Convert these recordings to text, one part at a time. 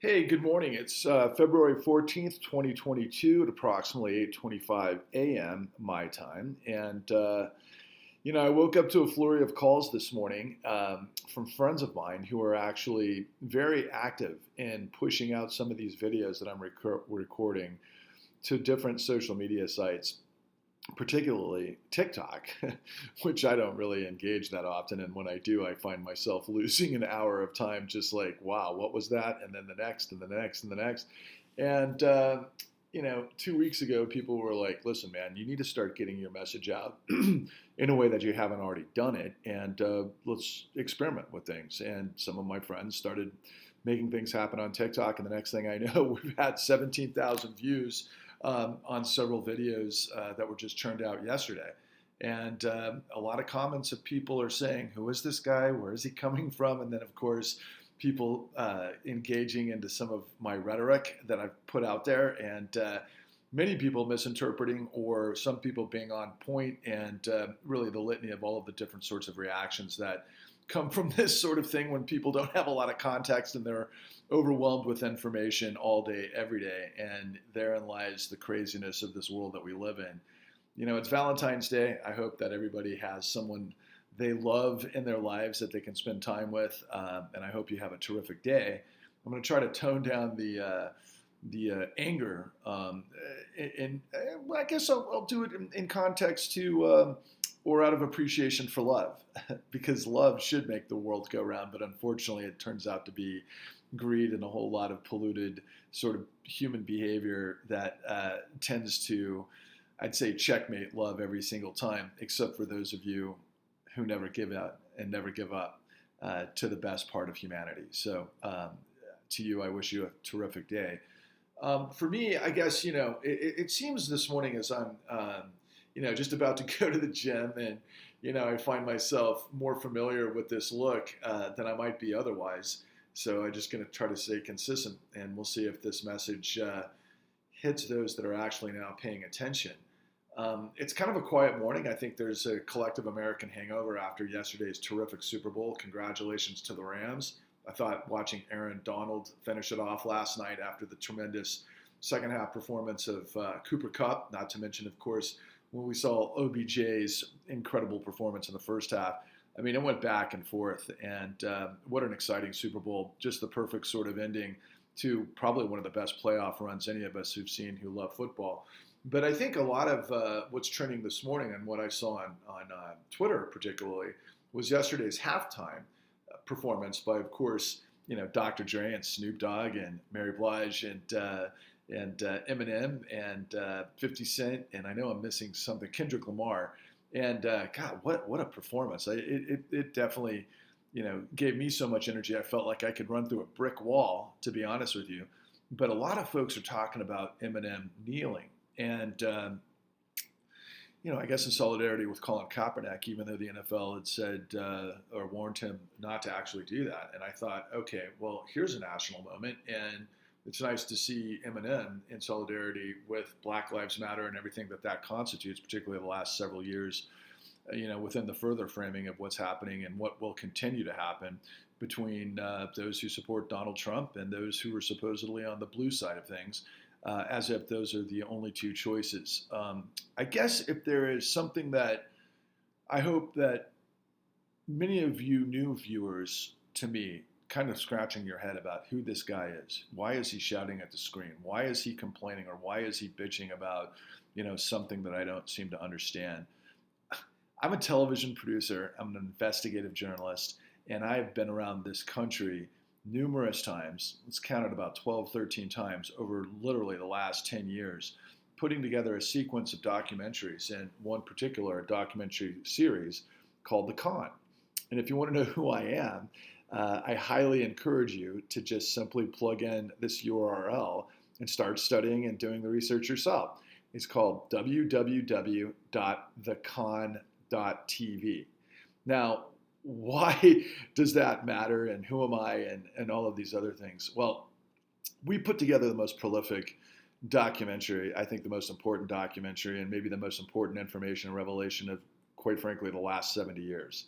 Hey, good morning. It's February 14th, 2022 at approximately 8:25 a.m. my time. I woke up to a flurry of calls this morning from friends of mine who are actually very active in pushing out some of these videos that I'm recording to different social media sites, particularly TikTok, which I don't really engage that often. And when I do, I find myself losing an hour of time just like, wow, what was that? And then the next, and the next, and the next. And, 2 weeks ago, people were like, listen, man, you need to start getting your message out in a way that you haven't already done it. And let's experiment with things. And some of my friends started making things happen on TikTok. And the next thing I know, we've had 17,000 views on several videos that were just churned out yesterday. And a lot of comments of people are saying, who is this guy? Where is he coming from? And then, of course, people engaging into some of my rhetoric that I've put out there. And many people misinterpreting, or some people being on point, and really the litany of all of the different sorts of reactions that come from this sort of thing when people don't have a lot of context and they're overwhelmed with information all day, every day. And therein lies the craziness of this world that we live in. It's Valentine's Day. I hope that everybody has someone they love in their lives that they can spend time with. And I hope you have a terrific day. I'm going to try to tone down the anger. And I guess I'll do it in context to, or out of appreciation for love, because love should make the world go round. But unfortunately, it turns out to be greed and a whole lot of polluted sort of human behavior that tends to, I'd say, checkmate love every single time, except for those of you who never give up and never give up to the best part of humanity. So to you, I wish you a terrific day. For me, I guess, it seems this morning as I'm, just about to go to the gym, and, I find myself more familiar with this look than I might be otherwise. So I'm just going to try to stay consistent, and we'll see if this message hits those that are actually now paying attention. It's kind of a quiet morning. I think there's a collective American hangover after yesterday's terrific Super Bowl. Congratulations to the Rams. I thought watching Aaron Donald finish it off last night after the tremendous second half performance of Cooper Kupp, not to mention, of course, when we saw OBJ's incredible performance in the first half. I mean, it went back and forth, and what an exciting Super Bowl. Just the perfect sort of ending to probably one of the best playoff runs any of us who've seen who love football. But I think a lot of what's trending this morning and what I saw on Twitter particularly was yesterday's halftime performance by, of course, Dr. Dre and Snoop Dogg and Mary Blige and Eminem and 50 Cent, and I know I'm missing something, Kendrick Lamar. And God, what a performance! It definitely, gave me so much energy. I felt like I could run through a brick wall, to be honest with you. But a lot of folks are talking about Eminem kneeling, and I guess in solidarity with Colin Kaepernick, even though the NFL had said or warned him not to actually do that. And I thought, okay, well, here's a national moment, and it's nice to see Eminem in solidarity with Black Lives Matter and everything that constitutes, particularly the last several years, within the further framing of what's happening and what will continue to happen between those who support Donald Trump and those who are supposedly on the blue side of things, as if those are the only two choices. I guess if there is something that I hope that many of you new viewers, to me, kind of scratching your head about who this guy is. Why is he shouting at the screen? Why is he complaining, or why is he bitching about, something that I don't seem to understand? I'm a television producer. I'm an investigative journalist, and I've been around this country numerous times. It's counted about 12, 13 times over literally the last 10 years, putting together a sequence of documentaries, and one particular documentary series called The Con. And if you want to know who I am, I highly encourage you to just simply plug in this URL and start studying and doing the research yourself. It's called www.thecon.tv. Now, why does that matter, and who am I, and all of these other things? Well, we put together the most prolific documentary, I think the most important documentary, and maybe the most important information and revelation of, quite frankly, the last 70 years.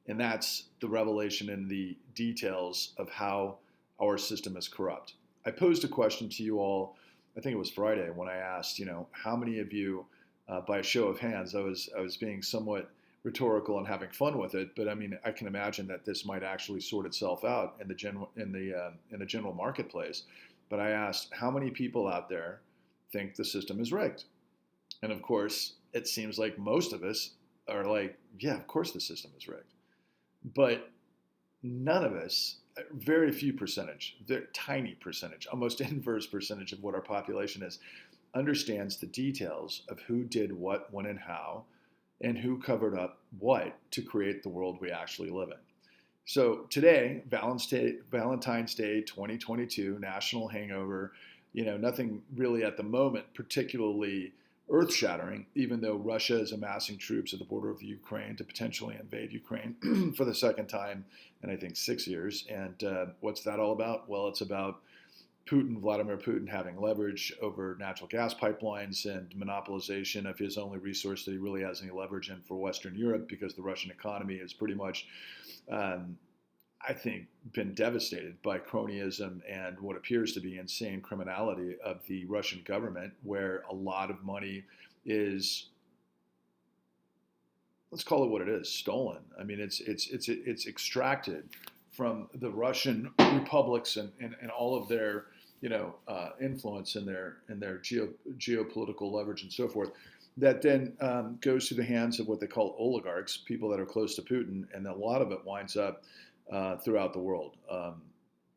And that's the revelation in the details of how our system is corrupt. I posed a question to you all, I think it was Friday, when I asked, how many of you, by a show of hands, I was being somewhat rhetorical and having fun with it, but I mean, I can imagine that this might actually sort itself out in the general marketplace. But I asked, how many people out there think the system is rigged? And of course, it seems like most of us are like, yeah, of course the system is rigged. But none of us, very few percentage, tiny percentage, almost inverse percentage of what our population is, understands the details of who did what, when, and how, and who covered up what to create the world we actually live in. So today, Valentine's Day 2022, National Hangover, nothing really at the moment particularly earth-shattering, even though Russia is amassing troops at the border of the Ukraine to potentially invade Ukraine for the second time in, I think, 6 years. And what's that all about? Well, it's about Vladimir Putin, having leverage over natural gas pipelines and monopolization of his only resource that he really has any leverage in for Western Europe, because the Russian economy is pretty much, I think, been devastated by cronyism and what appears to be insane criminality of the Russian government, where a lot of money is, let's call it what it is, stolen. I mean, it's extracted from the Russian republics and all of their influence and their geopolitical leverage and so forth, that then goes through the hands of what they call oligarchs, people that are close to Putin, and a lot of it winds up throughout the world,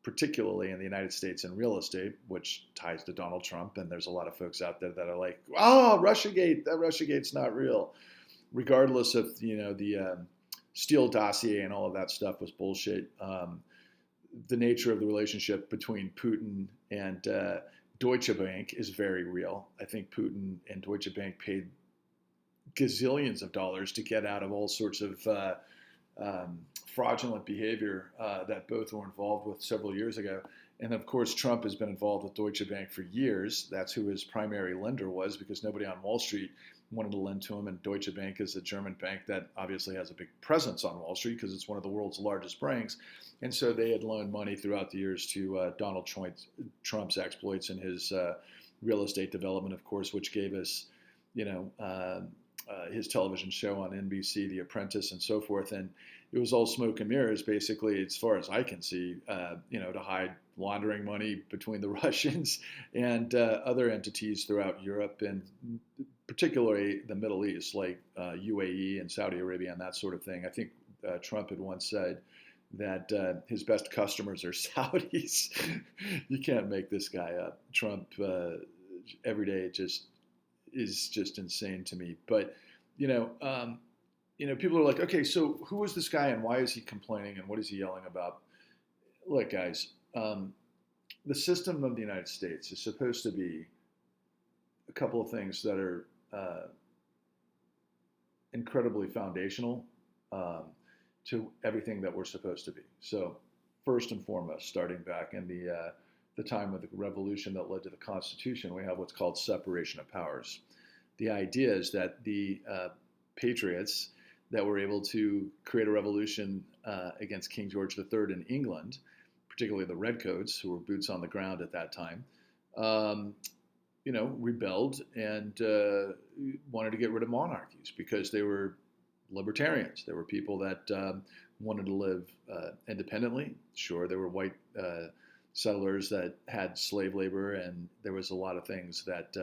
particularly in the United States in real estate, which ties to Donald Trump. And there's a lot of folks out there that are like, "Oh, Russiagate, that Russiagate's not real," regardless of the Steele dossier and all of that stuff was bullshit. The nature of the relationship between Putin and Deutsche Bank is very real. I think Putin and Deutsche Bank paid gazillions of dollars to get out of all sorts of fraudulent behavior that both were involved with several years ago. And of course, Trump has been involved with Deutsche Bank for years. That's who his primary lender was, because nobody on Wall Street wanted to lend to him. And Deutsche Bank is a German bank that obviously has a big presence on Wall Street because it's one of the world's largest banks. And so they had loaned money throughout the years to Donald Trump's exploits in his real estate development, of course, which gave us, his television show on NBC, The Apprentice, and so forth. And it was all smoke and mirrors, basically, as far as I can see, to hide laundering money between the Russians and other entities throughout Europe, and particularly the Middle East, like UAE and Saudi Arabia and that sort of thing. I think Trump had once said that his best customers are Saudis. You can't make this guy up. Trump every day is just insane to me. But people are like, okay, so who is this guy and why is he complaining and what is he yelling about? Look, guys, the system of the United States is supposed to be a couple of things that are incredibly foundational to everything that we're supposed to be. So first and foremost, starting back in the time of the revolution that led to the Constitution, we have what's called separation of powers. The idea is that the patriots that were able to create a revolution against King George III in England, particularly the Redcoats, who were boots on the ground at that time, rebelled and wanted to get rid of monarchies because they were libertarians. They were people that wanted to live independently. Sure, there were white settlers that had slave labor, and there was a lot of things that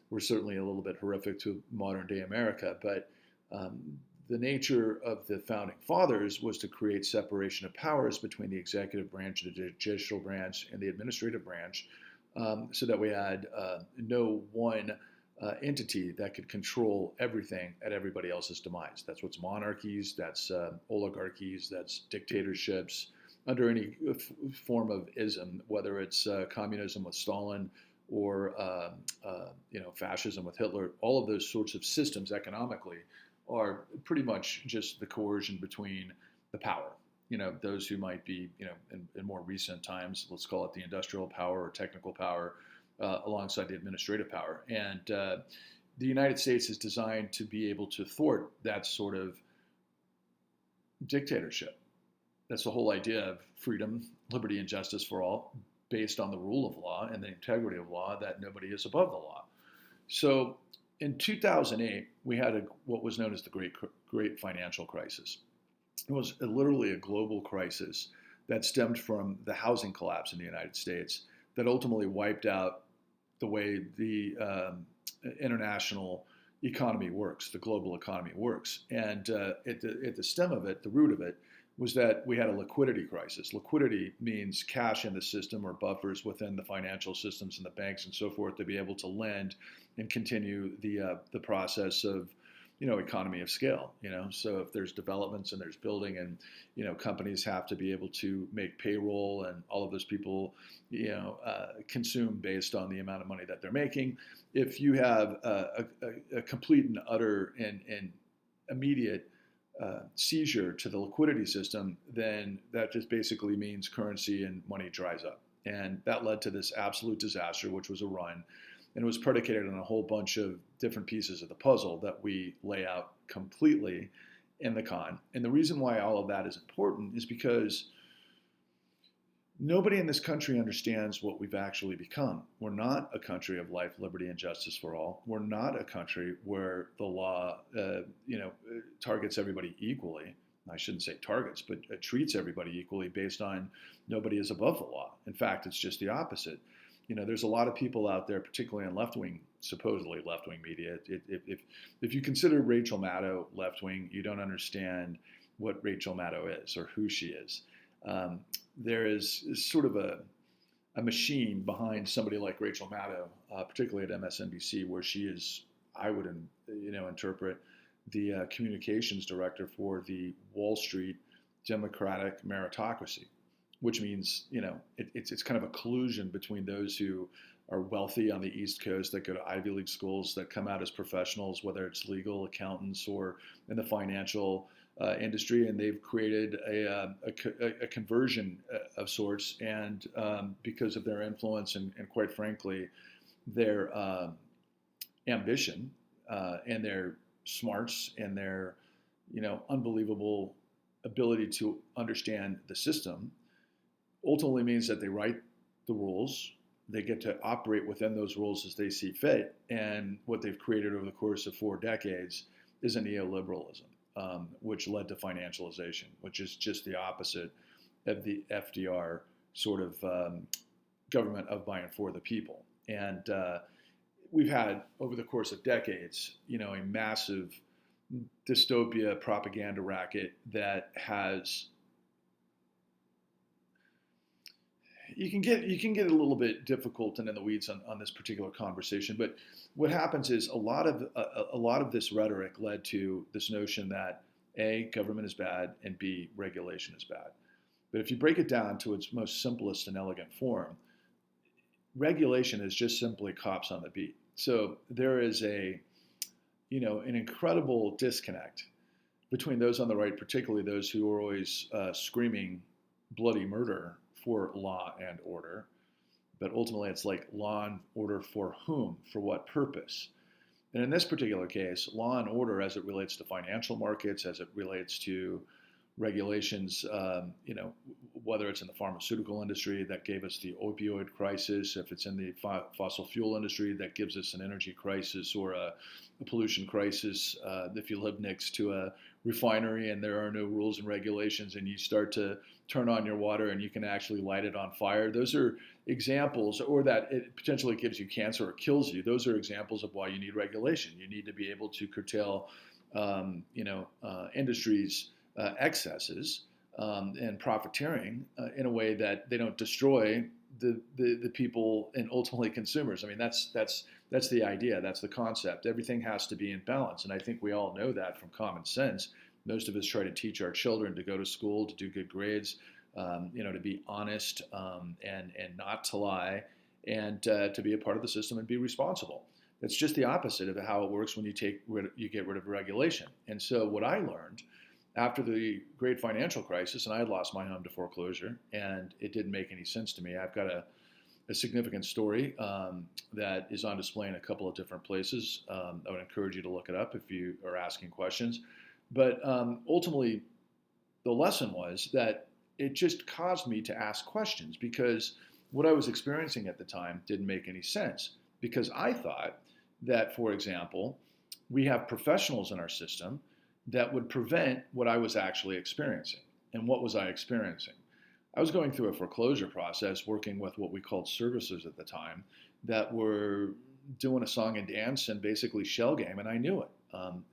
were certainly a little bit horrific to modern day America. But the nature of the founding fathers was to create separation of powers between the executive branch, the judicial branch, and the administrative branch, so that we had no one entity that could control everything at everybody else's demise. That's what's monarchies, that's oligarchies, that's dictatorships, under any form of ism, whether it's communism with Stalin or fascism with Hitler. All of those sorts of systems economically are pretty much just the coercion between the power. Those who might be, in more recent times, let's call it the industrial power or technical power, alongside the administrative power. And the United States is designed to be able to thwart that sort of dictatorship. That's the whole idea of freedom, liberty, and justice for all, based on the rule of law and the integrity of law, that nobody is above the law. So in 2008, we had what was known as the Great Financial Crisis. It was literally a global crisis that stemmed from the housing collapse in the United States that ultimately wiped out the way the international economy works, the global economy works. And at the stem of it, the root of it, was that we had a liquidity crisis. Liquidity means cash in the system or buffers within the financial systems and the banks and so forth to be able to lend and continue the process of, economy of scale. So if there's developments and there's building and, companies have to be able to make payroll and all of those people, consume based on the amount of money that they're making. If you have a complete and utter and immediate seizure to the liquidity system, then that just basically means currency and money dries up. And that led to this absolute disaster, which was a run. And it was predicated on a whole bunch of different pieces of the puzzle that we lay out completely in the con. And the reason why all of that is important is because nobody in this country understands what we've actually become. We're not a country of life, liberty, and justice for all. We're not a country where the law, targets everybody equally. I shouldn't say targets, but treats everybody equally based on nobody is above the law. In fact, it's just the opposite. There's a lot of people out there, particularly on left-wing, supposedly left-wing media. If you consider Rachel Maddow left-wing, you don't understand what Rachel Maddow is or who she is. There is sort of a machine behind somebody like Rachel Maddow, particularly at MSNBC, where she is, I would interpret, the communications director for the Wall Street Democratic meritocracy, which means it's kind of a collusion between those who are wealthy on the East Coast that go to Ivy League schools that come out as professionals, whether it's legal, accountants, or in the financial industry, and they've created a conversion of sorts, and because of their influence and quite frankly their ambition and their smarts and their unbelievable ability to understand the system, ultimately means that they write the rules. They get to operate within those rules as they see fit, and what they've created over the course of 4 decades is a neoliberalism. Which led to financialization, which is just the opposite of the FDR sort of government of by and for the people. And we've had, over the course of decades, a massive dystopia propaganda racket that has. You can get a little bit difficult and in the weeds on this particular conversation, but what happens is a lot of this rhetoric led to this notion that A, government is bad, and B, regulation is bad. But if you break it down to its most simplest and elegant form, regulation is just simply cops on the beat. So there is an incredible disconnect between those on the right, particularly those who are always screaming bloody murder for law and order, but ultimately it's like law and order for whom, for what purpose? And in this particular case, law and order as it relates to financial markets, as it relates to regulations, whether it's in the pharmaceutical industry that gave us the opioid crisis, if it's in the fossil fuel industry that gives us an energy crisis or a pollution crisis, if you live next to a refinery and there are no rules and regulations and you start to turn on your water and you can actually light it on fire, those are examples, or that it potentially gives you cancer or kills you. Those are examples of why you need regulation. You need to be able to curtail, industries' excesses and profiteering in a way that they don't destroy the people and ultimately consumers. I mean, that's the idea. That's the concept. Everything has to be in balance, and I think we all know that from common sense. Most of us try to teach our children to go to school, to do good grades, to be honest and not to lie, and to be a part of the system and be responsible. That's just the opposite of how it works when you get rid of regulation. And so what I learned after the great financial crisis, and I had lost my home to foreclosure, and it didn't make any sense to me. I've got a significant story that is on display in a couple of different places. I would encourage you to look it up if you are asking questions. But ultimately, the lesson was that it just caused me to ask questions, because what I was experiencing at the time didn't make any sense because I thought that, for example, we have professionals in our system that would prevent what I was actually experiencing. And what was I experiencing? I was going through a foreclosure process working with what we called servicers at the time that were doing a song and dance and basically shell game, and I knew it.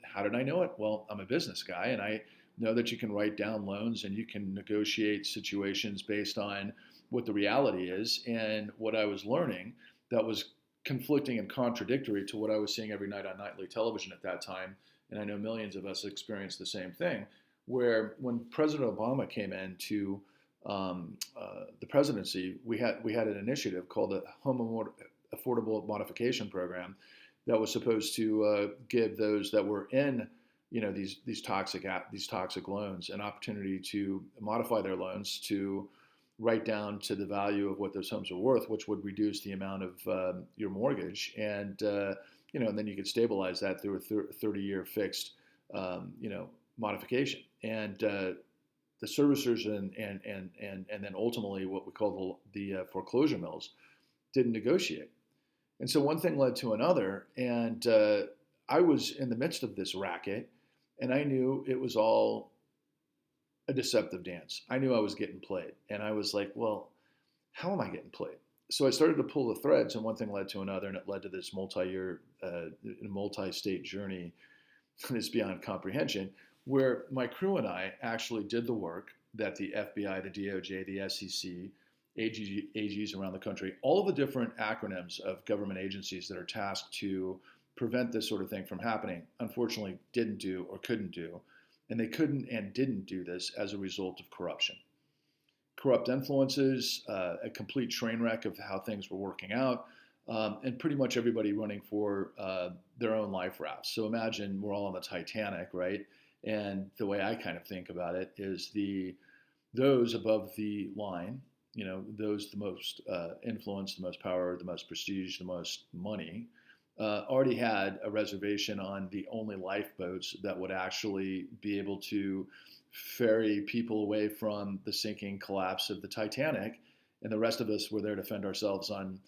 How did I know it? Well, I'm a business guy, and I know that you can write down loans and you can negotiate situations based on what the reality is. And what I was learning that was conflicting and contradictory to what I was seeing every night on nightly television at that time, and I know millions of us experienced the same thing, where when President Obama came into the presidency, we had an initiative called the Homomorph Affordable Modification Program that was supposed to give those that were in these toxic loans an opportunity to modify their loans to write down to the value of what those homes are worth, which would reduce the amount of your mortgage, and and then you could stabilize that through a 30-year fixed modification. And the servicers and then ultimately what we call the foreclosure mills didn't negotiate. And so one thing led to another, and I was in the midst of this racket, and I knew it was all a deceptive dance. I knew I was getting played, and I was like, well, how am I getting played? So I started to pull the threads, and one thing led to another, and it led to this multi-year, multi-state journey that is beyond comprehension, where my crew and I actually did the work that the FBI, the DOJ, the SEC, AGs around the country, all of the different acronyms of government agencies that are tasked to prevent this sort of thing from happening, unfortunately didn't do or couldn't do. And they couldn't and didn't do this as a result of corruption. Corrupt influences, a complete train wreck of how things were working out, and pretty much everybody running for their own life rafts. So imagine we're all on the Titanic, right? And the way I kind of think about it is those above the line, those the most influence, the most power, the most prestige, the most money, already had a reservation on the only lifeboats that would actually be able to ferry people away from the sinking collapse of the Titanic, and the rest of us were there to fend ourselves on,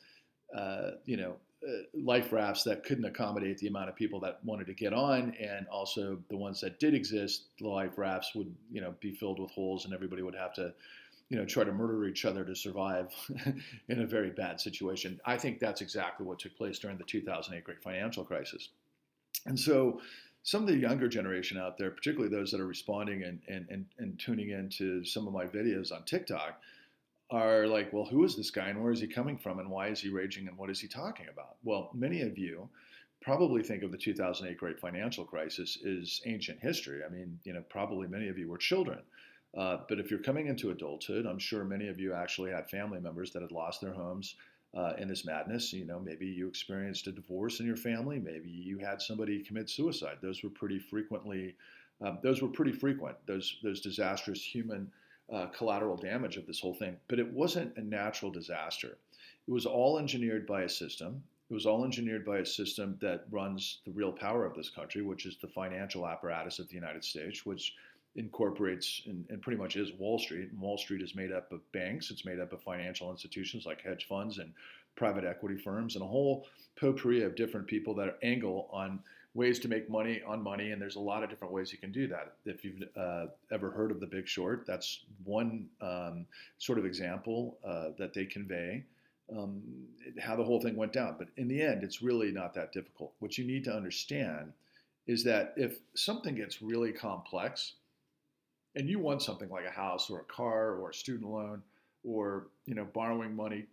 life rafts that couldn't accommodate the amount of people that wanted to get on, and also the ones that did exist, the life rafts would, be filled with holes, and everybody would have to, try to murder each other to survive in a very bad situation. I think that's exactly what took place during the 2008 Great Financial Crisis. And so some of the younger generation out there, particularly those that are responding and tuning into some of my videos on TikTok, are like, well, who is this guy and where is he coming from and why is he raging and what is he talking about? Well, many of you probably think of the 2008 Great Financial Crisis as ancient history. I mean, probably many of you were children. But if you're coming into adulthood, I'm sure many of you actually had family members that had lost their homes in this madness. Maybe you experienced a divorce in your family. Maybe you had somebody commit suicide. Those were pretty frequent. Those disastrous human collateral damage of this whole thing. But it wasn't a natural disaster. It was all engineered by a system. It was all engineered by a system that runs the real power of this country, which is the financial apparatus of the United States, which incorporates and pretty much is Wall Street. And Wall Street is made up of banks. It's made up of financial institutions like hedge funds and private equity firms and a whole potpourri of different people that angle on ways to make money on money. And there's a lot of different ways you can do that. If you've ever heard of The Big Short, that's one sort of example that they convey how the whole thing went down. But in the end, it's really not that difficult. What you need to understand is that if something gets really complex, and you want something like a house or a car or a student loan or, borrowing money,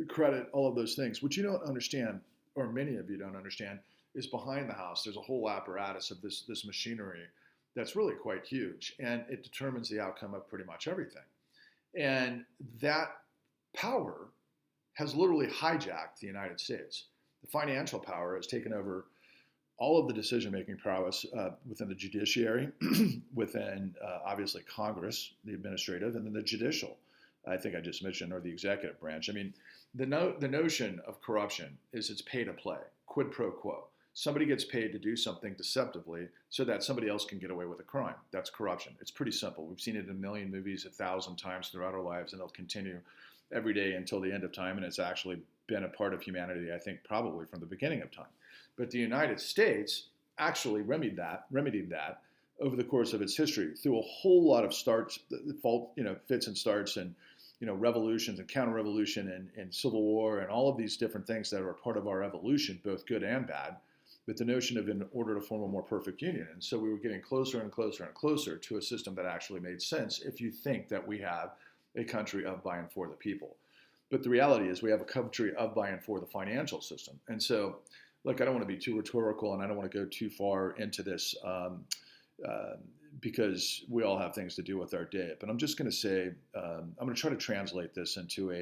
credit, all of those things, what you don't understand, or many of you don't understand, is behind the house, there's a whole apparatus of this machinery that's really quite huge, and it determines the outcome of pretty much everything. And that power has literally hijacked the United States. The financial power has taken over all of the decision-making prowess within the judiciary, within obviously Congress, the administrative, and then the judicial, I think I just mentioned, or the executive branch. I mean, the notion of corruption is it's pay to play, quid pro quo. Somebody gets paid to do something deceptively so that somebody else can get away with a crime. That's corruption. It's pretty simple. We've seen it in a million movies 1,000 times throughout our lives, and it'll continue every day until the end of time, and it's actually been a part of humanity, I think, probably from the beginning of time. But the United States actually remedied that over the course of its history through a whole lot of fits and starts, and revolutions and counter-revolution and civil war and all of these different things that are part of our evolution, both good and bad, with the notion of in order to form a more perfect union. And so we were getting closer and closer and closer to a system that actually made sense if you think that we have a country of, by, and for the people. But the reality is we have a country of, by, and for the financial system. And so, look, I don't want to be too rhetorical, and I don't want to go too far into this because we all have things to do with our day. But I'm just going to say, I'm going to try to translate this into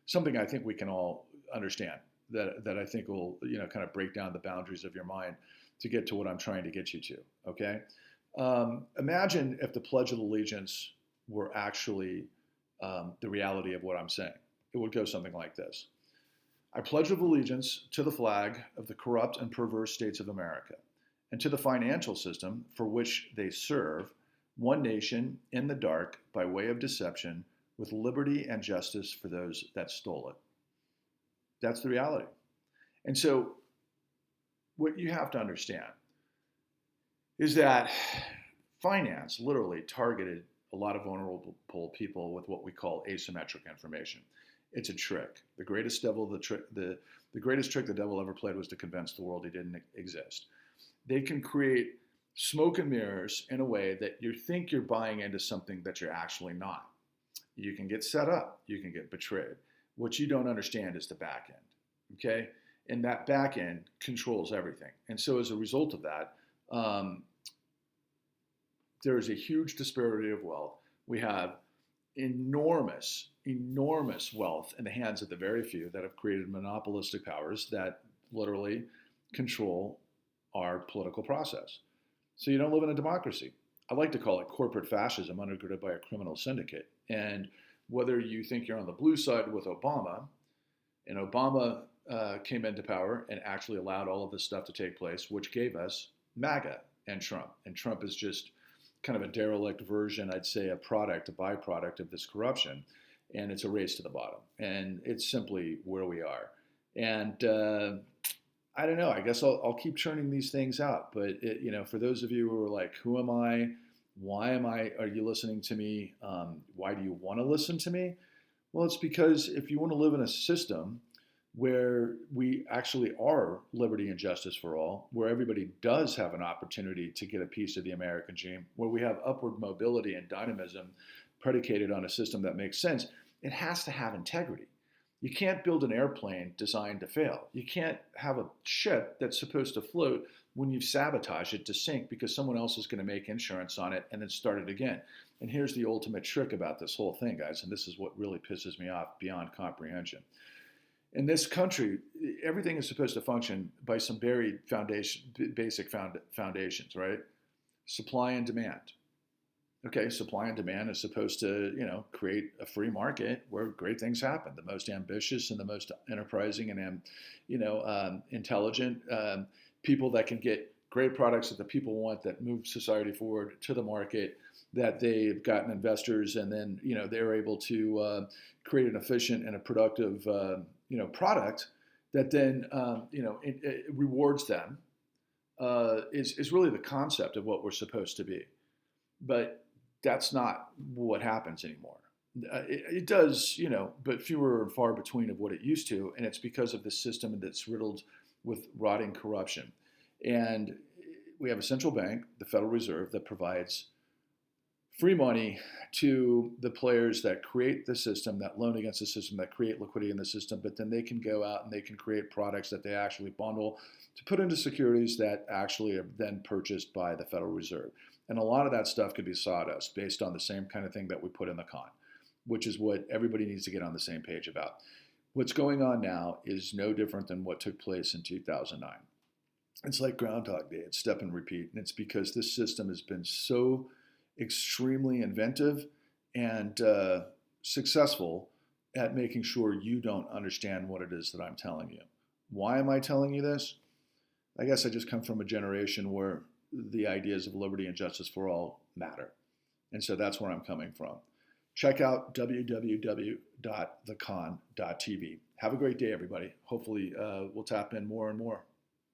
something I think we can all understand, that I think will kind of break down the boundaries of your mind to get to what I'm trying to get you to. Okay, imagine if the Pledge of Allegiance were actually the reality of what I'm saying. It would go something like this: I pledge allegiance to the flag of the corrupt and perverse states of America, and to the financial system for which they serve, one nation in the dark by way of deception, with liberty and justice for those that stole it. That's the reality. And so what you have to understand is that finance literally targeted a lot of vulnerable people with what we call asymmetric information. It's a trick. The greatest trick the devil ever played was to convince the world he didn't exist. They can create smoke and mirrors in a way that you think you're buying into something that you're actually not. You can get set up. You can get betrayed. What you don't understand is the back end, okay? And that back end controls everything. And so as a result of that, there is a huge disparity of wealth. We have enormous wealth in the hands of the very few that have created monopolistic powers that literally control our political process. So you don't live in a democracy. I like to call it corporate fascism undergirded by a criminal syndicate. And whether you think you're on the blue side with Obama, and Obama came into power and actually allowed all of this stuff to take place, which gave us MAGA and Trump. And Trump is just kind of a derelict version, I'd say, a byproduct of this corruption. And it's a race to the bottom. And it's simply where we are. And I don't know, I guess I'll keep churning these things out. But, for those of you who are like, who am I? Why are you listening to me? Why do you want to listen to me? Well, it's because if you want to live in a system where we actually are liberty and justice for all, where everybody does have an opportunity to get a piece of the American dream, where we have upward mobility and dynamism predicated on a system that makes sense, it has to have integrity. You can't build an airplane designed to fail. You can't have a ship that's supposed to float when you've sabotaged it to sink because someone else is going to make insurance on it and then start it again. And here's the ultimate trick about this whole thing, guys, and this is what really pisses me off beyond comprehension. In this country, everything is supposed to function by some very basic foundations, right? Supply and demand. Okay, supply and demand is supposed to, create a free market where great things happen. The most ambitious and the most enterprising and, intelligent people that can get great products that the people want, that move society forward to the market, that they've gotten investors, and then, they're able to create an efficient and a productive, product that then, it rewards them, is really the concept of what we're supposed to be. But that's not what happens anymore. It does, but fewer and far between of what it used to, and it's because of the system that's riddled with rotting corruption. And we have a central bank, the Federal Reserve, that provides free money to the players that create the system, that loan against the system, that create liquidity in the system, but then they can go out and they can create products that they actually bundle to put into securities that actually are then purchased by the Federal Reserve. And a lot of that stuff could be sawdust based on the same kind of thing that we put in the con, which is what everybody needs to get on the same page about. What's going on now is no different than what took place in 2009. It's like Groundhog Day. It's step and repeat. And it's because this system has been so extremely inventive and successful at making sure you don't understand what it is that I'm telling you. Why am I telling you this? I guess I just come from a generation where the ideas of liberty and justice for all matter. And so that's where I'm coming from. check out www.thecon.tv. Have a great day, everybody. Hopefully, we'll tap in more and more.